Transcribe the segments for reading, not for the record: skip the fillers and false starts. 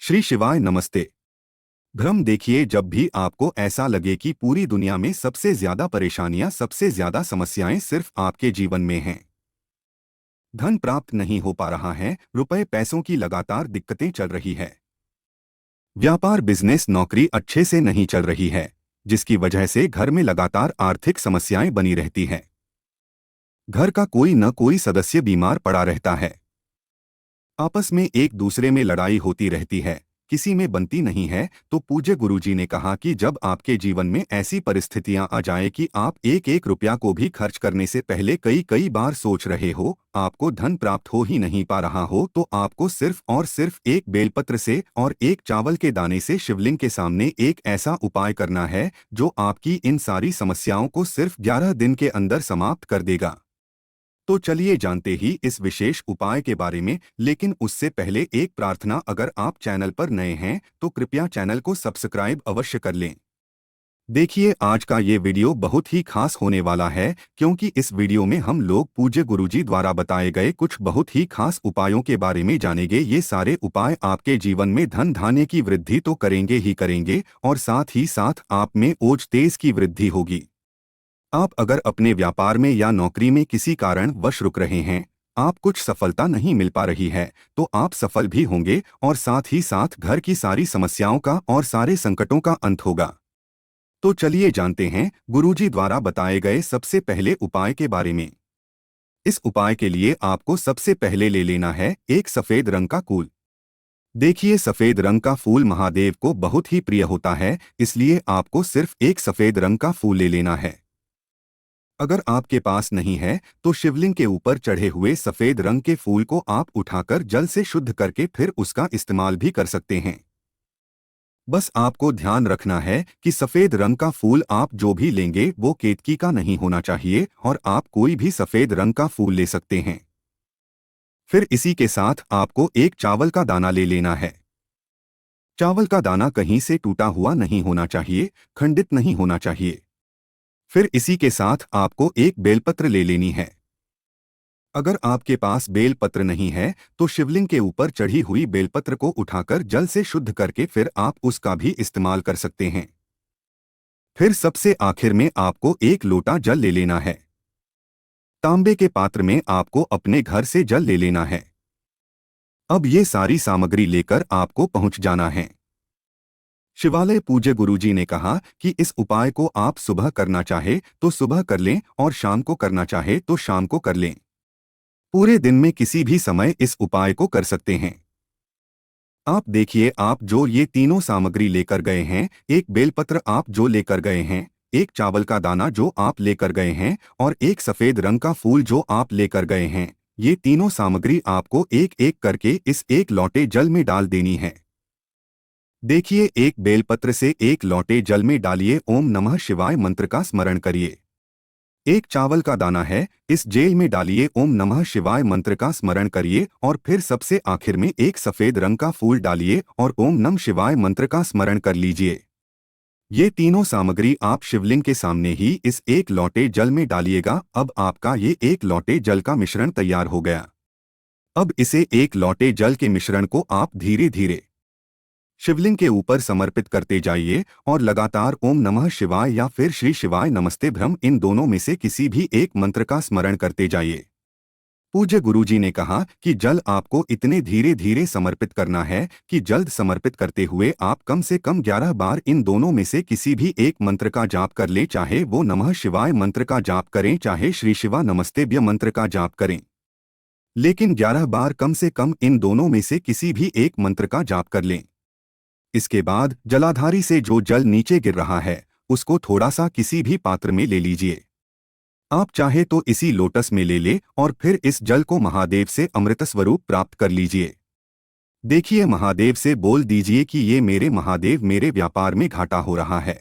श्री शिवाय नमस्ते। भ्रम देखिए, जब भी आपको ऐसा लगे कि पूरी दुनिया में सबसे ज्यादा परेशानियां, सबसे ज्यादा समस्याएं सिर्फ आपके जीवन में हैं। धन प्राप्त नहीं हो पा रहा है, रुपए पैसों की लगातार दिक्कतें चल रही है। व्यापार, बिजनेस, नौकरी अच्छे से नहीं चल रही है, जिसकी वजह से घर में लगातार आर्थिक समस्याएं बनी रहती हैं। घर का कोई न कोई सदस्य बीमार पड़ा रहता है। आपस में एक दूसरे में लड़ाई होती रहती है, किसी में बनती नहीं है। तो पूज्य गुरुजी ने कहा कि जब आपके जीवन में ऐसी परिस्थितियां आ जाए कि आप एक एक रुपया को भी खर्च करने से पहले कई कई बार सोच रहे हो, आपको धन प्राप्त हो ही नहीं पा रहा हो, तो आपको सिर्फ और सिर्फ एक बेलपत्र से और एक चावल के दाने से शिवलिंग के सामने एक ऐसा उपाय करना है जो आपकी इन सारी समस्याओं को सिर्फ 11 दिन के अंदर समाप्त कर देगा। तो चलिए जानते ही इस विशेष उपाय के बारे में। लेकिन उससे पहले एक प्रार्थना, अगर आप चैनल पर नए हैं तो कृपया चैनल को सब्सक्राइब अवश्य कर लें। देखिए, आज का ये वीडियो बहुत ही खास होने वाला है, क्योंकि इस वीडियो में हम लोग पूज्य गुरुजी द्वारा बताए गए कुछ बहुत ही खास उपायों के बारे में जानेंगे। ये सारे उपाय आपके जीवन में धन धान्य की वृद्धि तो करेंगे ही करेंगे, और साथ ही साथ आप में ओज तेज की वृद्धि होगी। आप अगर अपने व्यापार में या नौकरी में किसी कारण वश रुक रहे हैं, आप कुछ सफलता नहीं मिल पा रही है, तो आप सफल भी होंगे, और साथ ही साथ घर की सारी समस्याओं का और सारे संकटों का अंत होगा। तो चलिए जानते हैं गुरुजी द्वारा बताए गए सबसे पहले उपाय के बारे में। इस उपाय के लिए आपको सबसे पहले ले लेना है एक सफेद रंग का फूल। देखिए, सफेद रंग का फूल महादेव को बहुत ही प्रिय होता है, इसलिए आपको सिर्फ एक सफेद रंग का फूल ले लेना है। अगर आपके पास नहीं है तो शिवलिंग के ऊपर चढ़े हुए सफेद रंग के फूल को आप उठाकर जल से शुद्ध करके फिर उसका इस्तेमाल भी कर सकते हैं। बस आपको ध्यान रखना है कि सफेद रंग का फूल आप जो भी लेंगे वो केतकी का नहीं होना चाहिए, और आप कोई भी सफेद रंग का फूल ले सकते हैं। फिर इसी के साथ आपको एक चावल का दाना ले लेना है। चावल का दाना कहीं से टूटा हुआ नहीं होना चाहिए, खंडित नहीं होना चाहिए। फिर इसी के साथ आपको एक बेलपत्र ले लेनी है। अगर आपके पास बेलपत्र नहीं है तो शिवलिंग के ऊपर चढ़ी हुई बेलपत्र को उठाकर जल से शुद्ध करके फिर आप उसका भी इस्तेमाल कर सकते हैं। फिर सबसे आखिर में आपको एक लोटा जल ले लेना है। तांबे के पात्र में आपको अपने घर से जल ले लेना है। अब ये सारी सामग्री लेकर आपको पहुंच जाना है शिवालय। पूज्य गुरुजी ने कहा कि इस उपाय को आप सुबह करना चाहे तो सुबह कर लें, और शाम को करना चाहे तो शाम को कर लें। पूरे दिन में किसी भी समय इस उपाय को कर सकते हैं। आप देखिए, आप जो ये तीनों सामग्री लेकर गए हैं, एक बेलपत्र आप जो लेकर गए हैं, एक चावल का दाना जो आप लेकर गए हैं, और एक सफेद रंग का फूल जो आप लेकर गए हैं, ये तीनों सामग्री आपको एक एक करके इस एक लोटे जल में डाल देनी है। देखिए, एक बेलपत्र से एक लोटे जल में डालिए, ओम नमः शिवाय मंत्र का स्मरण करिए। एक चावल का दाना है, इस जेल में डालिए, ओम नमः शिवाय मंत्र का स्मरण करिए, और फिर सबसे आखिर में एक सफेद रंग का फूल डालिए और ओम नमः शिवाय मंत्र का स्मरण कर लीजिए। ये तीनों सामग्री आप शिवलिंग के सामने ही इस एक लोटे जल में डालिएगा। अब आपका ये एक लोटे जल का मिश्रण तैयार हो गया। अब इसे एक लोटे जल के मिश्रण को आप धीरे धीरे शिवलिंग के ऊपर समर्पित करते जाइए, और लगातार ओम नमः शिवाय या फिर श्री शिवाय नमस्ते ब्रह्म, इन दोनों में से किसी भी एक मंत्र का स्मरण करते जाइए। पूज्य गुरुजी ने कहा कि जल आपको इतने धीरे धीरे समर्पित करना है कि जल्द समर्पित करते हुए आप कम से कम 11 बार इन दोनों में से किसी भी एक मंत्र का जाप कर लें। चाहे वो नमः शिवाय मंत्र का जाप करें, चाहे श्री शिवा नमस्तेभ्य मंत्र का जाप करें, लेकिन 11 बार कम से कम इन दोनों में से किसी भी एक मंत्र का जाप कर लें। इसके बाद जलाधारी से जो जल नीचे गिर रहा है उसको थोड़ा सा किसी भी पात्र में ले लीजिए। आप चाहे तो इसी लोटस में ले ले, और फिर इस जल को महादेव से अमृत स्वरूप प्राप्त कर लीजिए। देखिए, महादेव से बोल दीजिए कि ये मेरे महादेव, मेरे व्यापार में घाटा हो रहा है,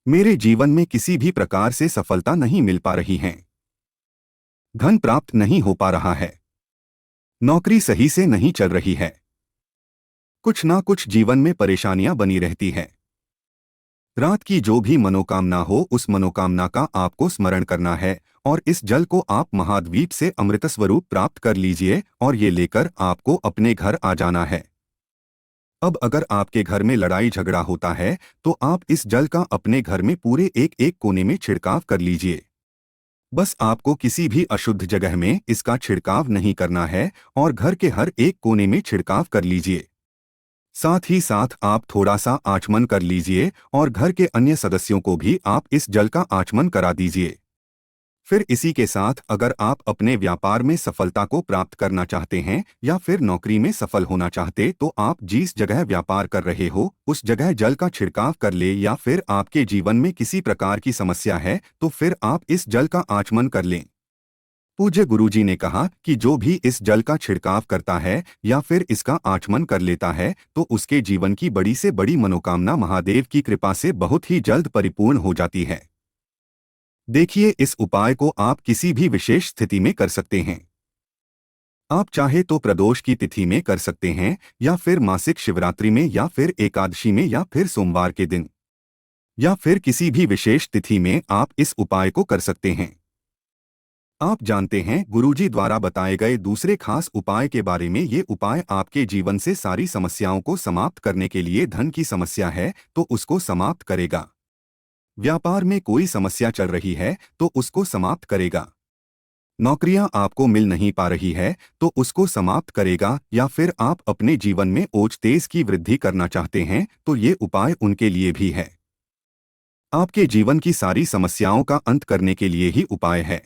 मेरे जीवन में किसी भी प्रकार से सफलता नहीं मिल पा रही है, धन प्राप्त नहीं हो पा रहा है, नौकरी सही से नहीं चल रही है, कुछ ना कुछ जीवन में परेशानियां बनी रहती है। रात की जो भी मनोकामना हो, उस मनोकामना का आपको स्मरण करना है, और इस जल को आप महाद्वीप से अमृत स्वरूप प्राप्त कर लीजिए, और ये लेकर आपको अपने घर आ जाना है। अब अगर आपके घर में लड़ाई झगड़ा होता है तो आप इस जल का अपने घर में पूरे एक एक कोने में छिड़काव कर लीजिए। बस आपको किसी भी अशुद्ध जगह में इसका छिड़काव नहीं करना है और घर के हर एक कोने में छिड़काव कर लीजिए। साथ ही साथ आप थोड़ा सा आचमन कर लीजिए और घर के अन्य सदस्यों को भी आप इस जल का आचमन करा दीजिए। फिर इसी के साथ अगर आप अपने व्यापार में सफलता को प्राप्त करना चाहते हैं या फिर नौकरी में सफल होना चाहते तो आप जिस जगह व्यापार कर रहे हो उस जगह जल का छिड़काव कर ले, या फिर आपके जीवन में किसी प्रकार की समस्या है तो फिर आप इस जल का आचमन कर लें। पूज्य गुरुजी ने कहा कि जो भी इस जल का छिड़काव करता है या फिर इसका आचमन कर लेता है तो उसके जीवन की बड़ी से बड़ी मनोकामना महादेव की कृपा से बहुत ही जल्द परिपूर्ण हो जाती है। देखिए, इस उपाय को आप किसी भी विशेष स्थिति में कर सकते हैं। आप चाहे तो प्रदोष की तिथि में कर सकते हैं, या फिर मासिक शिवरात्रि में, या फिर एकादशी में, या फिर सोमवार के दिन, या फिर किसी भी विशेष तिथि में आप इस उपाय को कर सकते हैं। आप जानते हैं, गुरुजी द्वारा बताए गए दूसरे खास उपाय के बारे में। ये उपाय आपके जीवन से सारी समस्याओं को समाप्त करने के लिए, धन की समस्या है तो उसको समाप्त करेगा, व्यापार में कोई समस्या चल रही है तो उसको समाप्त करेगा, नौकरियां आपको मिल नहीं पा रही है तो उसको समाप्त करेगा, या फिर आप अपने जीवन में ओज तेज की वृद्धि करना चाहते हैं तो ये उपाय उनके लिए भी है। आपके जीवन की सारी समस्याओं का अंत करने के लिए ही उपाय है।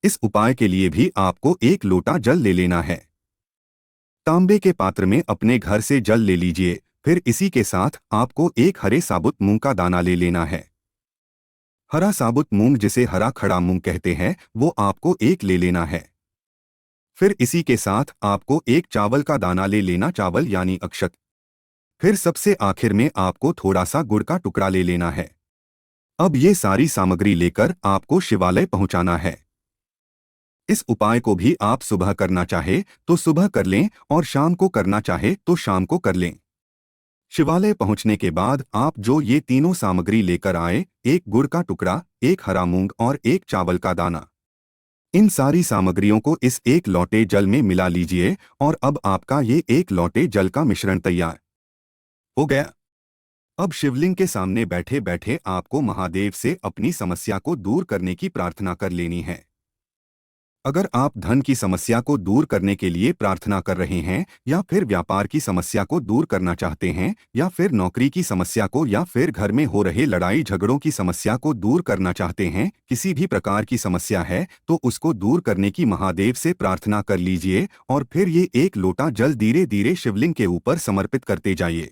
इस उपाय के लिए भी आपको एक लोटा जल ले लेना है। तांबे के पात्र में अपने घर से जल ले लीजिए। फिर इसी के साथ आपको एक हरे साबुत मूंग का दाना ले लेना है। हरा साबुत मूंग, जिसे हरा खड़ा मूंग कहते हैं, वो आपको एक ले लेना है। फिर इसी के साथ आपको एक चावल का दाना ले लेना, चावल यानी अक्षत। फिर सबसे आखिर में आपको थोड़ा सा गुड़ का टुकड़ा ले लेना है। अब ये सारी सामग्री लेकर आपको शिवालय पहुंचाना है। इस उपाय को भी आप सुबह करना चाहे तो सुबह कर लें और शाम को करना चाहे तो शाम को कर लें। शिवालय पहुंचने के बाद आप जो ये तीनों सामग्री लेकर आए, एक गुड़ का टुकड़ा, एक हरा मूंग और एक चावल का दाना, इन सारी सामग्रियों को इस एक लोटे जल में मिला लीजिए और अब आपका ये एक लोटे जल का मिश्रण तैयार हो गया। अब शिवलिंग के सामने बैठे बैठे आपको महादेव से अपनी समस्या को दूर करने की प्रार्थना कर लेनी है। अगर आप धन की समस्या को दूर करने के लिए प्रार्थना कर रहे हैं, या फिर व्यापार की समस्या को दूर करना चाहते हैं, या फिर नौकरी की समस्या को, या फिर घर में हो रहे लड़ाई झगड़ों की समस्या को दूर करना चाहते हैं, किसी भी प्रकार की समस्या है तो उसको दूर करने की महादेव से प्रार्थना कर लीजिए और फिर ये एक लोटा जल धीरे धीरे शिवलिंग के ऊपर समर्पित करते जाइए।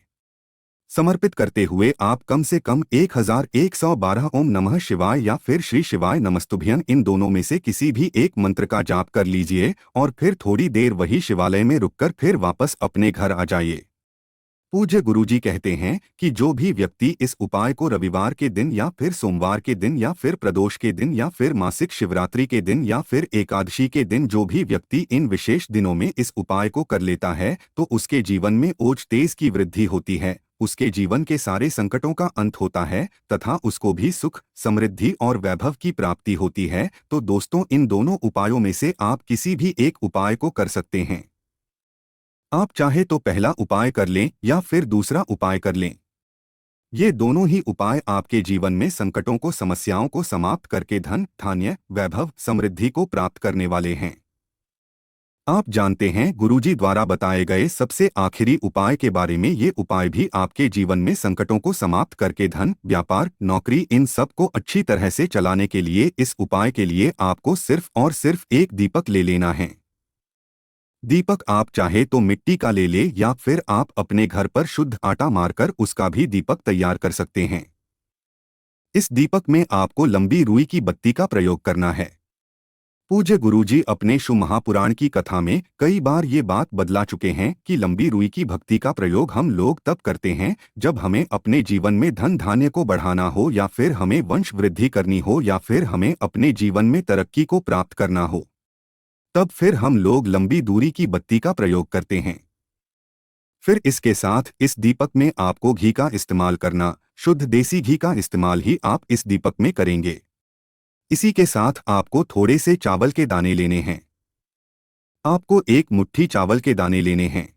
समर्पित करते हुए आप कम से कम 1112 ओम नमः शिवाय या फिर श्री शिवाय नमस्तुभ्यं, इन दोनों में से किसी भी एक मंत्र का जाप कर लीजिए और फिर थोड़ी देर वही शिवालय में रुककर फिर वापस अपने घर आ जाइए। पूज्य गुरुजी कहते हैं कि जो भी व्यक्ति इस उपाय को रविवार के दिन, या फिर सोमवार के दिन, या फिर प्रदोष के दिन, या फिर मासिक शिवरात्रि के दिन, या फिर एकादशी के दिन, जो भी व्यक्ति इन विशेष दिनों में इस उपाय को कर लेता है तो उसके जीवन में ओज तेज की वृद्धि होती है, उसके जीवन के सारे संकटों का अंत होता है तथा उसको भी सुख, समृद्धि और वैभव की प्राप्ति होती है। तो दोस्तों, इन दोनों उपायों में से आप किसी भी एक उपाय को कर सकते हैं। आप चाहे तो पहला उपाय कर लें या फिर दूसरा उपाय कर लें। ये दोनों ही उपाय आपके जीवन में संकटों को, समस्याओं को समाप्त करके धन, धान्य, वैभव, समृद्धि को प्राप्त करने वाले हैं। आप जानते हैं, गुरुजी द्वारा बताए गए सबसे आखिरी उपाय के बारे में। ये उपाय भी आपके जीवन में संकटों को समाप्त करके धन, व्यापार, नौकरी, इन सब को अच्छी तरह से चलाने के लिए, इस उपाय के लिए आपको सिर्फ और सिर्फ एक दीपक ले लेना है। दीपक आप चाहे तो मिट्टी का ले ले, या फिर आप अपने घर पर शुद्ध आटा मारकर उसका भी दीपक तैयार कर सकते हैं। इस दीपक में आपको लंबी रुई की बत्ती का प्रयोग करना है। पूज्य गुरुजी अपने शिव महापुराण की कथा में कई बार ये बात बदला चुके हैं कि लंबी रुई की भक्ति का प्रयोग हम लोग तब करते हैं जब हमें अपने जीवन में धन धान्य को बढ़ाना हो, या फिर हमें वंश वृद्धि करनी हो, या फिर हमें अपने जीवन में तरक्की को प्राप्त करना हो। तब फिर हम लोग लंबी दूरी की बत्ती का प्रयोग करते हैं। फिर इसके साथ इस दीपक में आपको घी का इस्तेमाल करना, शुद्ध देसी घी का इस्तेमाल ही आप इस दीपक में करेंगे। इसी के साथ आपको थोड़े से चावल के दाने लेने हैं। आपको एक मुट्ठी चावल के दाने लेने हैं।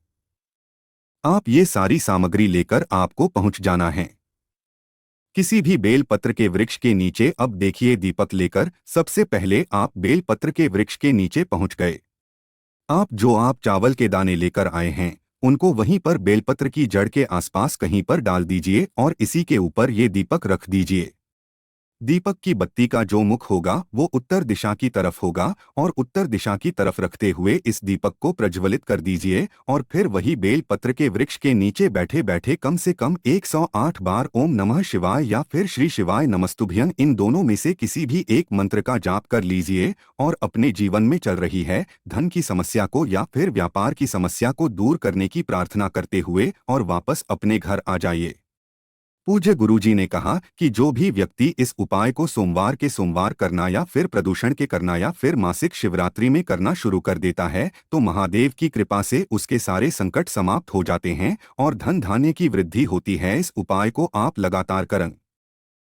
आप ये सारी सामग्री लेकर आपको पहुंच जाना है किसी भी बेल पत्र के वृक्ष के नीचे। अब देखिए दीपक लेकर सबसे पहले आप बेल पत्र के वृक्ष के नीचे पहुंच गए। आप चावल के दाने लेकर आए हैं उनको वहीं पर बेलपत्र की जड़ के आसपास कहीं पर डाल दीजिए और इसी के ऊपर ये दीपक रख दीजिए। दीपक की बत्ती का जो मुख होगा वो उत्तर दिशा की तरफ होगा और उत्तर दिशा की तरफ रखते हुए इस दीपक को प्रज्वलित कर दीजिए और फिर वही बेल पत्र के वृक्ष के नीचे बैठे बैठे कम से कम 108 बार ओम नमः शिवाय या फिर श्री शिवाय नमस्तुभ्यं इन दोनों में से किसी भी एक मंत्र का जाप कर लीजिए और अपने जीवन में चल रही है धन की समस्या को या फिर व्यापार की समस्या को दूर करने की प्रार्थना करते हुए और वापस अपने घर आ जाइए। पूज्य गुरुजी ने कहा कि जो भी व्यक्ति इस उपाय को सोमवार के सोमवार करना या फिर प्रदूषण के करना या फिर मासिक शिवरात्रि में करना शुरू कर देता है तो महादेव की कृपा से उसके सारे संकट समाप्त हो जाते हैं और धन धान्य की वृद्धि होती है। इस उपाय को आप लगातार करें।